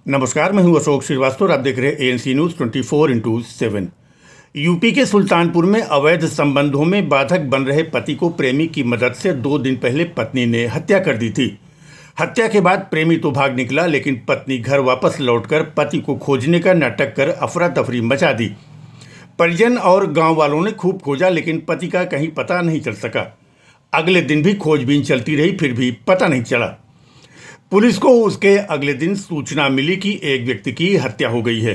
नमस्कार, मैं हूं अशोक श्रीवास्तव और आप देख रहे हैं एएनसी न्यूज़ 24x7। यूपी के सुल्तानपुर में अवैध संबंधों में बाधक बन रहे पति को प्रेमी की मदद से 2 दिन पहले पत्नी ने हत्या कर दी थी। हत्या के बाद प्रेमी तो भाग निकला, लेकिन पत्नी घर वापस लौटकर पति को खोजने का नाटक कर अफरा तफरी मचा दी। परिजन और गांव वालों ने खूब खोजा, लेकिन पति का कहीं पता नहीं चल सका। अगले दिन भी खोजबीन चलती रही, फिर भी पता नहीं चला। पुलिस को उसके अगले दिन सूचना मिली कि एक व्यक्ति की हत्या हो गई है।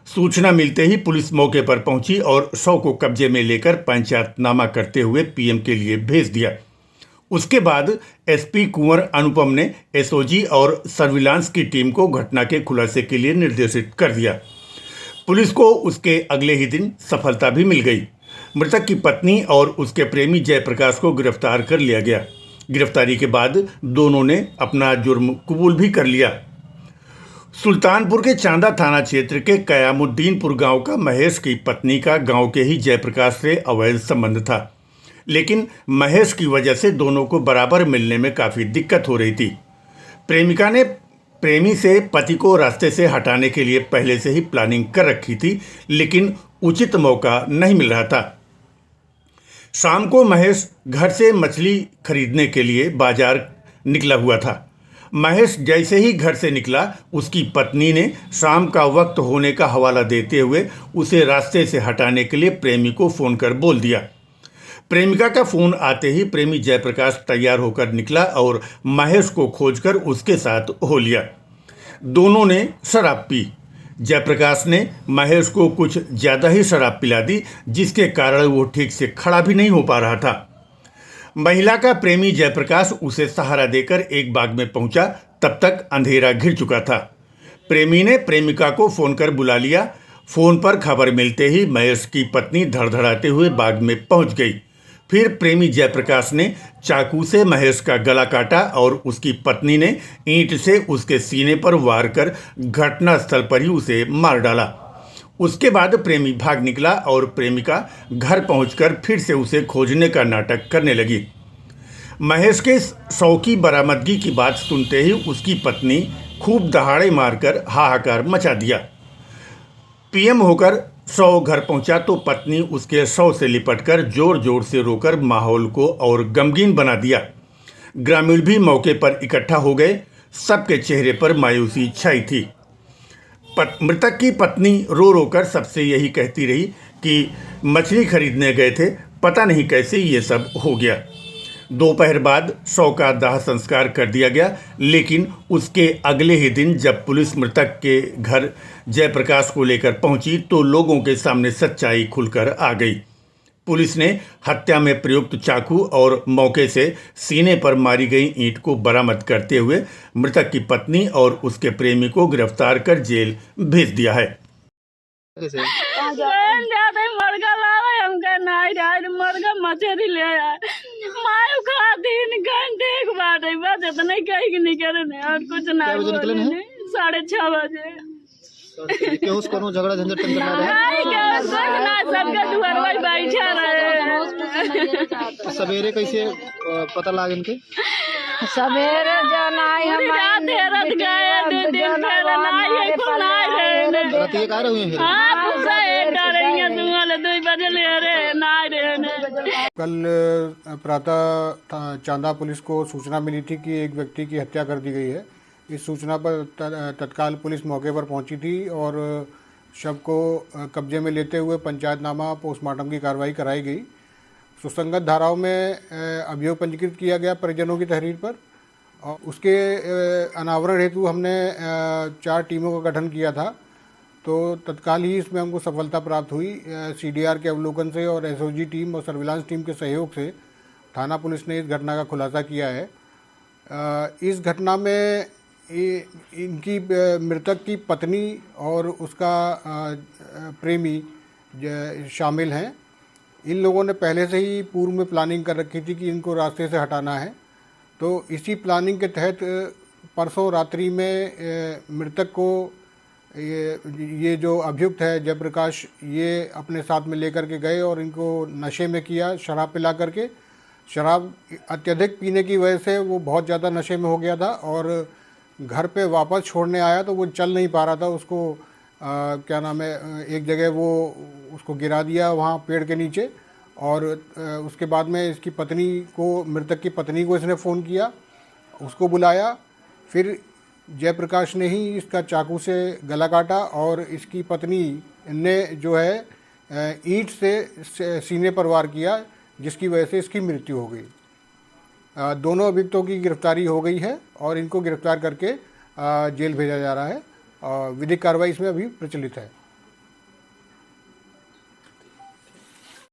सूचना मिलते ही पुलिस मौके पर पहुंची और शव को कब्जे में लेकर पंचायतनामा करते हुए पीएम के लिए भेज दिया। उसके बाद एसपी कुंवर अनुपम ने एसओजी और सर्विलांस की टीम को घटना के खुलासे के लिए निर्देशित कर दिया। पुलिस को उसके अगले ही दिन सफलता भी मिल गई। मृतक की पत्नी और उसके प्रेमी जयप्रकाश को गिरफ्तार कर लिया गया। गिरफ्तारी के बाद दोनों ने अपना जुर्म कबूल भी कर लिया। सुल्तानपुर के चांदा थाना क्षेत्र के कयामुद्दीनपुर गांव का महेश की पत्नी का गांव के ही जयप्रकाश से अवैध संबंध था, लेकिन महेश की वजह से दोनों को बराबर मिलने में काफ़ी दिक्कत हो रही थी। प्रेमिका ने प्रेमी से पति को रास्ते से हटाने के लिए पहले से ही प्लानिंग कर रखी थी, लेकिन उचित मौका नहीं मिल रहा था। शाम को महेश घर से मछली खरीदने के लिए बाजार निकला हुआ था। महेश जैसे ही घर से निकला, उसकी पत्नी ने शाम का वक्त होने का हवाला देते हुए उसे रास्ते से हटाने के लिए प्रेमी को फ़ोन कर बोल दिया। प्रेमिका का फ़ोन आते ही प्रेमी जयप्रकाश तैयार होकर निकला और महेश को खोजकर उसके साथ हो लिया। दोनों ने शराब पी। जयप्रकाश ने महेश को कुछ ज़्यादा ही शराब पिला दी, जिसके कारण वो ठीक से खड़ा भी नहीं हो पा रहा था। महिला का प्रेमी जयप्रकाश उसे सहारा देकर एक बाग में पहुंचा। तब तक अंधेरा घिर चुका था। प्रेमी ने प्रेमिका को फ़ोन कर बुला लिया। फ़ोन पर खबर मिलते ही महेश की पत्नी धड़धड़ाते हुए बाग में पहुंच गई। फिर प्रेमी जयप्रकाश ने चाकू से महेश का गला काटा और उसकी पत्नी ने ईंट से उसके सीने पर वार कर घटनास्थल पर ही उसे मार डाला। उसके बाद प्रेमी भाग निकला और प्रेमिका घर पहुंचकर फिर से उसे खोजने का नाटक करने लगी। महेश के शव की बरामदगी की बात सुनते ही उसकी पत्नी खूब दहाड़े मारकर हाहाकार मचा दिया। पीएम होकर शव घर पहुंचा तो पत्नी उसके शव से लिपटकर जोर जोर से रोकर माहौल को और गमगीन बना दिया। ग्रामीण भी मौके पर इकट्ठा हो गए। सबके चेहरे पर मायूसी छाई थी। मृतक की पत्नी रो रो कर सबसे यही कहती रही कि मछली खरीदने गए थे, पता नहीं कैसे ये सब हो गया। दोपहर बाद शव का दाह संस्कार कर दिया गया, लेकिन उसके अगले ही दिन जब पुलिस मृतक के घर जयप्रकाश को लेकर पहुंची तो लोगों के सामने सच्चाई खुलकर आ गई। पुलिस ने हत्या में प्रयुक्त चाकू और मौके से सीने पर मारी गई ईंट को बरामद करते हुए मृतक की पत्नी और उसके प्रेमी को गिरफ्तार कर जेल भेज दिया है। कुछ ना 6:30 बजे क्यों उसको झगड़ा झंझट बैठा रहे। सवेरे कैसे पता लाग इनके? सवेरे कल प्रातः चांदा पुलिस को सूचना मिली थी कि एक व्यक्ति की हत्या कर दी गई है। इस सूचना पर तत्काल पुलिस मौके पर पहुंची थी और शव को कब्जे में लेते हुए पंचायतनामा पोस्टमार्टम की कार्रवाई कराई गई। सुसंगत धाराओं में अभियोग पंजीकृत किया गया परिजनों की तहरीर पर और उसके अनावरण हेतु हमने 4 टीमों का गठन किया था। तो तत्काल ही इसमें हमको सफलता प्राप्त हुई। सीडीआर के अवलोकन से और एसओजी टीम और सर्विलांस टीम के सहयोग से थाना पुलिस ने इस घटना का खुलासा किया है। इस घटना में इनकी मृतक की पत्नी और उसका प्रेमी शामिल हैं। इन लोगों ने पहले से ही पूर्व में प्लानिंग कर रखी थी कि इनको रास्ते से हटाना है। तो इसी प्लानिंग के तहत परसों रात्रि में मृतक को ये जो अभियुक्त है जयप्रकाश, ये अपने साथ में लेकर के गए और इनको नशे में किया, शराब पिला करके। शराब अत्यधिक पीने की वजह से वो बहुत ज़्यादा नशे में हो गया था और घर पे वापस छोड़ने आया तो वो चल नहीं पा रहा था, उसको क्या नाम है, एक जगह वो उसको गिरा दिया वहाँ पेड़ के नीचे। और उसके बाद में इसकी पत्नी को, मृतक की पत्नी को इसने फ़ोन किया, उसको बुलाया। फिर जयप्रकाश ने ही इसका चाकू से गला काटा और इसकी पत्नी ने जो है ईंट से सीने पर वार किया, जिसकी वजह से इसकी मृत्यु हो गई। दोनों अभियुक्तों की गिरफ्तारी हो गई है और इनको गिरफ्तार करके जेल भेजा जा रहा है। विधिक कार्रवाई इसमें अभी प्रचलित है।